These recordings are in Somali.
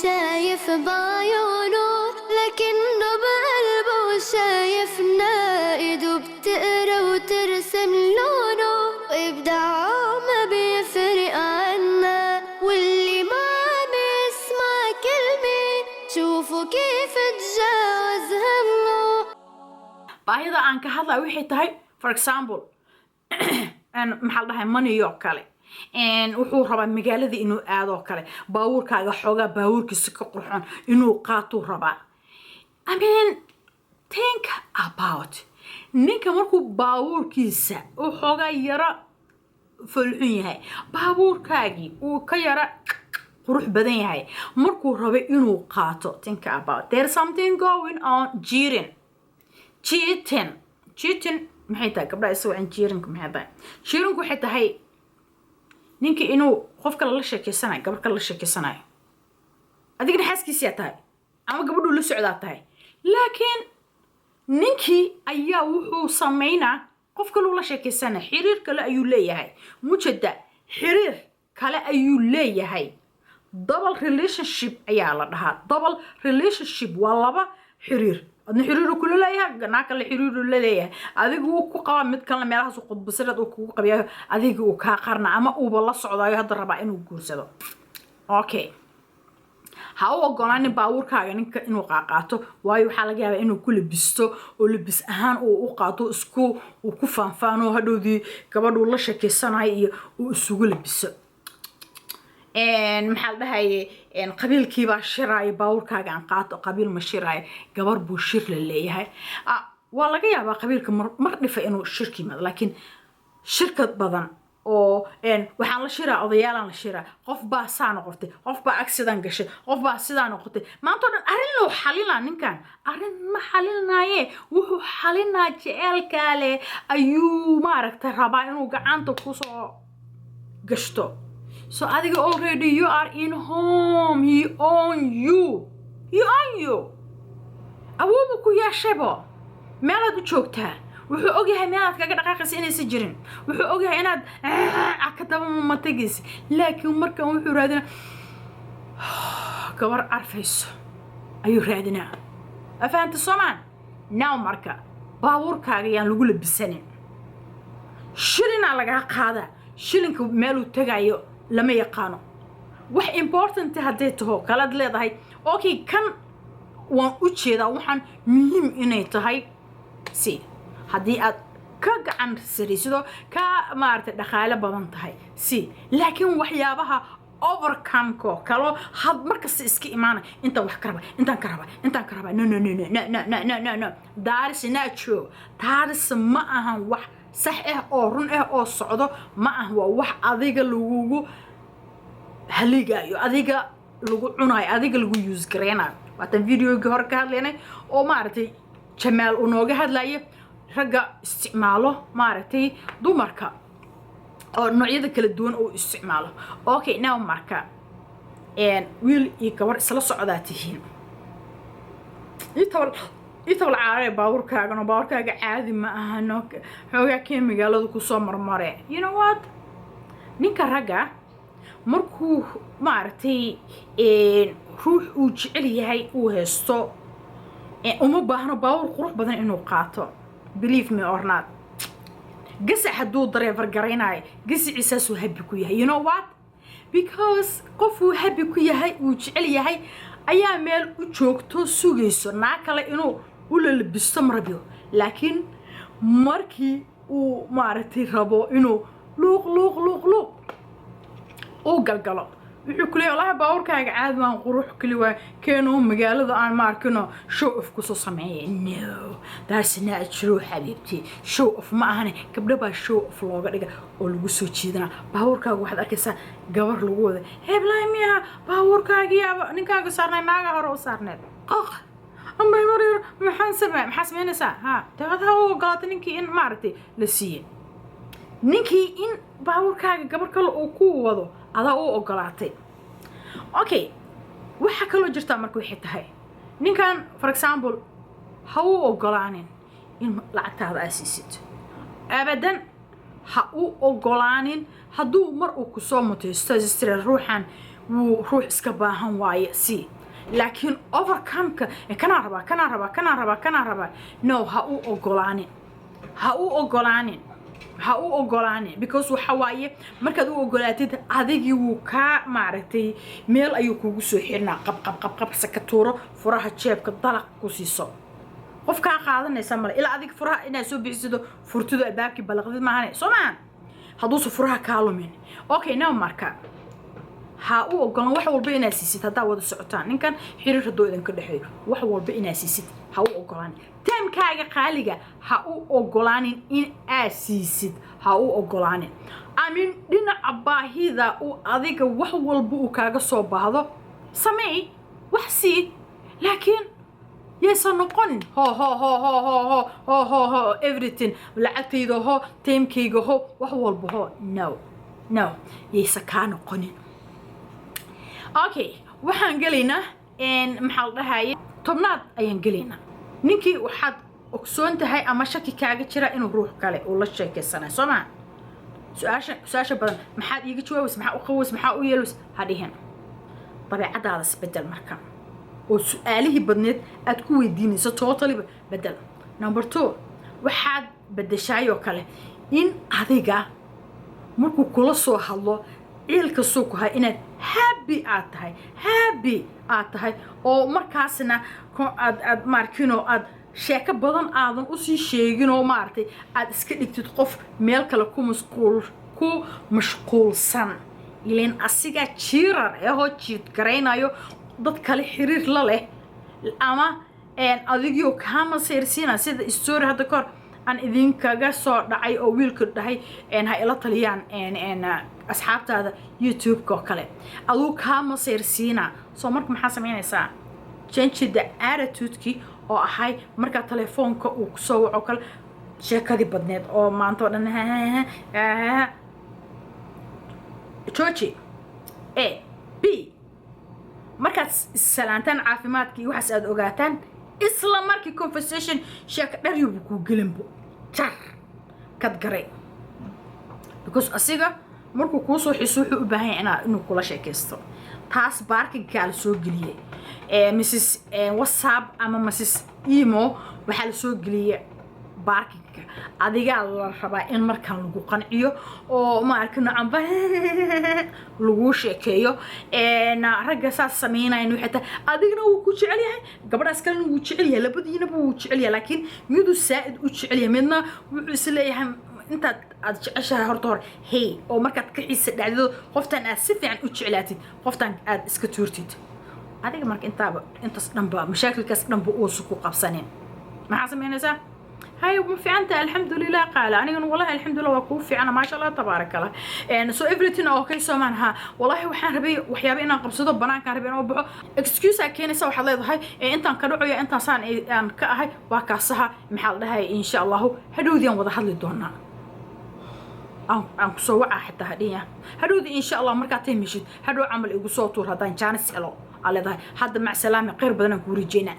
شايف بعيونه لكنه بقلبه شايفنا ايده بتقرا وترسم لونه وابداعه ما بيفرق عنا واللي ما عم يسمع كلمة شوفوا كيف تجاوز همه. باهيدا aan ka hadlay wixii tahay for example maxaa dhahay money oo kale wuxuu rabaa magaalada inuu aado kale baawurkaaga xoogaa baawurkiisa ka qurxoon inuu qaato rabaa. I mean think about ninka markuu baawurkiisa uu xoogaa yara fulxun yahay baawurkaagii uu ka yara qurux badan yahay markuu rabo inuu qaato think about there's something going on cheating maxay tahay gabdhaha isoo aan jiirinka maxay tahay jiirinku waxay tahay ninka inuu qofka la sheekeysanayo gabarka la sheekeysanayo adigna xaaskiisa tahay ama gabadhu la socdaa tahay laakiin ninkii ayaa wuxuu sameynaa qofka la sheekeysanayo xiriir kale ayuu leeyahay mujada xiriir kale ayuu leeyahay double relationship ayaa la dhahaa double relationship waa laba xiriir adna xiriir kula leeyahay naaka la xiriir la leeyahay adigu ku qaba mid kale meelahaas qudbasirad uu kugu qabiyo adigu uu ka qarna ama uu la socdaayo hadda rabaa inuu guursado okay ha uu ogolaanin baawurkaaga ninka inuu qaato waayo waxa laga yaabaa inuu ku labisto oo labis ahaan uu qaato isku uu ku faanfaano hadhoodii gabadhu la sheekeysanayo iyo uu isugu labiso maxaa dhahay qabiilkii baa shiraay baawurkaaga aan qaato qabiil ma shiraay gabar buu shir la leeyahay waa laga yaabaa qabiilka mar dhifa inuu shirki mad laakiin shirkad badan oo waxaan la shiraa odayaalan la shiraa qof baa saa noqotay qof baa accident gashay qof baa sidaa noqotay maanta dhan arrin loo xalina ninkan arrin ma xalinaaye wuxuu xalinaa jecelkaale ayuu maaragtay rabaa inuu gacanta ku soo gashto. So adiga already you are in home. He own you. Awoobu ku yaashabo meelaad u joogtaa wuxuu ogyahay meelaad kaga dhaqaaqaysa inaysan jirin wuxuu ogyahay inaad ka daba ma tagis laakiin markan wuxuu raadina gabar arfayso ayuu raadinaa afaanta Soomaan now marka baawurkaaga yaan lagu labisanin shilina laga qaada shilinka meel uu tagayo lama yaqaano wax important haday taho kala leedahay okay kan waan u jeedaa waxaan muhiim inay tahay si hadii aad ka gacan sariisido ka maarta dhaqaale badan tahay si laakiin waxyaabaha overcome ko kalo had markas iska iimaana inta wax intaan karaba no daaris naacho taas ma ahan wax sax oo run oo socdo ma ah waa wax adiga lagugu haligayo adiga lagu cunayo adiga lagu use gareenayo waatan videoga hor ka hadlaynay oo maartay Jamaal uu nooga hadlayo raga isticmaalo maartay dumarka oo noocyada kala duwan oo isticmaalo okay now marka wiil iyo gabar isla socdaa tihiin inta wala caare baawurkaaga caadi ma ahano xoogaa keen magaalada ku soo marmare you know what ninka raga markuu maartay ruux uu jecel yahay uu heesto uma baahno baawur qurux badan inuu qaato believe me or not gasa haduu driver gareynaay gasiisa soo habi ku yahay you know what because qofu habi ku yahay uu jecel yahay ayaa meel u joogto sugayso naa kale inuu u labisto marbiyo laakiin markii uu maartay rabo inuu luuq oo galgalo wuxuu ku leeyahay wallahi baawurkaaga caadi waan qurux kali waa keenoo magaalada aan maarkino show off ku soo sameeyay no that's not true xabiibti show off ma ahane gabdha baa show off looga dhiga oo lagu soo jiidana baawurkaaga waxaad arkaysaa gabar lagu wada heblaay miya baawurkaaga yaaba ninkaaga saarnay naaga hore u saarneed ama marir maxaan sameynaysaa ha taada oo galata ninkii in maartay la siiyay ninkii in baawurkaaga gabar kale oo ku wado ada oo ogolaatay okay waxa kale jirta markuu xitahay ninkan for example ha uu ogolaanin in lacagtaada asiisid abadan ha uu ogolaanin haduu mar uu ku soo muteysto istir ruuxan وروح إسكباهم واي سي لكن overcome كنا ربا no هاو أقولاني because وحواي مركز أقولاتي هذيك وكا معرفتي ميل أيو كوسو حيرنا قب سكتورة فراها تشيب كطلق كوسيسو قف كا قاعدنا يسمى إلى هذيك فراها إنها سو بيسدو فرتدو الباب بلغت معنا سمعان هدوس فراها كالومين أوكي نو ماركا ها u ogolaan wax walba inaad siisid hadaa wada socotaan ninkan xiriir hadoo idin ka dhaxeeyo wax walba inaad siisid ha u ogolaan taamkaaga qaaliga ha u ogolaanin in aad siisid ha u ogolaanin amin dhinaca baahida u adiga wax walba uu kaaga soo baahdo sameey wax sii laakiin yeesa noqonin ho everything lacagtayda ho taamkayga ho wax walba ho no yeesa kaa noqonin okay waxaan galeynaa maxaa la dhahaye tobnaad ayaan galeynaa ninkii waxaad ogsoon tahay ama shaki kaaga jira inuu ruux kale uu la sheekaysanayo soo maa su-aasha badan maxaad iiga jawaabays maxaa u qabays maxaa u yeelays ha dhihin dabeecadaada isbedel marka oo su-aalihii badneed aad ku weydiinayso totaliba bedel number 2 waxaad bedeshaayoo kale in adiga markuu kula soo hadlo إلك سوق هاي إن happy آتهاي أو مركزنا أد ماركينو أد شيء بدن أذن أسي شيء جنو مارتي أد سكتك تتقف ملك لكم مشغول سن إلين أسيجا تشيرر هو تشيت كرينا يو ضد كله حرير لله أما إن أذيجيو كام سيرسينا سيد السوري هذا كار أن إذن كجا صار دعي أو ويل كده هاي إن هاي لطليان إن أصحاب هذا يوتيوب كوكله ألو كام سيرسينا سو مرك محاسمين إسا change the attitude كي أو هاي مرك تلفون كو سو عقل شيء كذي بدنت أو ما أنتوا لنا توشي A B مركز السلامتان عافيمات كي وحس أدوجاتان إسلام مركي conversation شيء كدريو بكو جلمبو تر كدقري because أسيقا markuu kuu soo xiiso wuxuu u baahan yahay inuu kula sheekaysto taas baarkiga la soo galiyay Mrs WhatsApp ama Mrs Imo waxa la soo galiyay baarkiga adiga la rabaa in markaan lagu qanciyo oo ma arkino amba lagu sheekeeyo ragga saas sameeyay inuu xitaa adigna uu ku jecel yahay gabadhaas kale uu jecel yahay labadiina uu jecel yahay laakiin midu saa'id u jecel yahay midna wuxuu isleeyahay أنت أشهر هرتور هي أو مركز كعيس دعدو قفتن أسف عن أشعلاتي قفتن إسكتورتيد هذا مرك أنت نبى مشاكل كاس نبى أوسكو قبسانين ما حسب يعني زا هاي وفي أنت الحمد لله قال أنا والله الحمد لله وكوفي أنا ما شاء الله تبارك الله and so everything okay so منها والله وحنا ربي وحيابي أنا قبصده بنان كان ربي أنا وبعو excuse أكيني سو حلا هاي أنت كدعوا يا أنت صان أن كهاي وكاسها محل هاي إن شاء الله هدودي يوم وضح لي دونا أو سواء حتى هدية هدودي إن شاء الله مركاتين مشيت هدو عمل يقصوتور هذا إن كان سألو على ذا هذا مع سلامة غير بدنا نقول جينا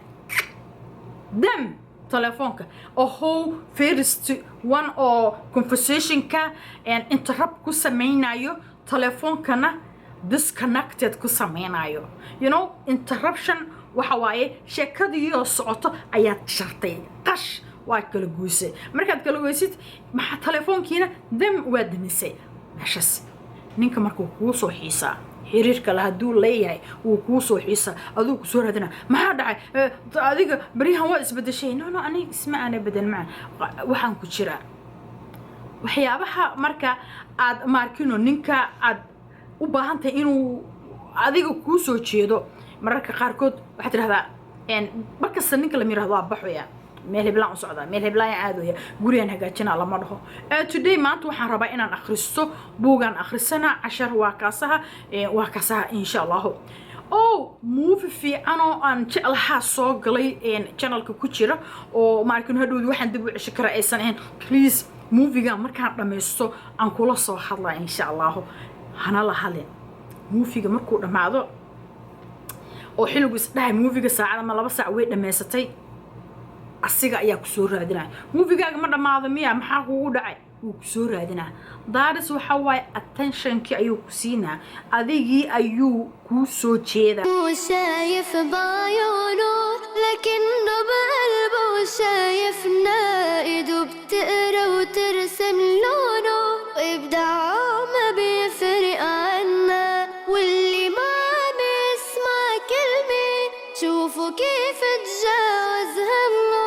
دم تلفونك أو هو first one أو conversation كا and interrupt كسمينا يو تلفونكنا disconnected كسمينا يو you know interruption وحواي شكدي يصعط أيات شرطي قش وكل جوسي مركز كل جوسيت مع تلفونكينا دم ودنسي ماشس نينك مركو كوسو حيسا xiriirka la haduu leeyahay uu ku soo xiisa aduu ku soo raadina maxaa dhacay adiga barihan waa isbedeshay no ani isma ana bedel ma waxaan ku jira waxyaabaha marka aad markino ninka aad u baahan tahay inuu adiga ku soo jeedo mararka qaarkood waxa tiraahdaa marka ninka la miraahdo baxoya meel heblaan u socdaa meel heblaan aadaya gurigan hagaajina lama dhaho today maanta waxaan rabaa inaan akhristo buugan akhrisana 10 waa kaasaha insha Allah movie fiican oo aan jeclaha soo galay channelka ku jira oo markaan hadhoodi waxaan dib u cisho kara aysan ahayn please movie-ga markaan dhameysto aan kula soo hadlaa insha Allah hana la hadlin movie-ga markuu dhamaado oo xilligu isdhahay movie-ga saacada ma 2 saac way dhameysatay asiga ayaa ku soo raadinay movie-gaaga ma dhamaado miya maxaa kugu dhacay وكسور هذنا دارس وحواي attention كي أيو كسينا أذيجي أيو كوسو تشيدا مو شايف بعيونه لكنه بقلبه شايفنا، ايده بتقرا وترسم لونه، وابداعه ما بيفرق عنا، واللي ما عم يسمع كلمة شوفوا كيف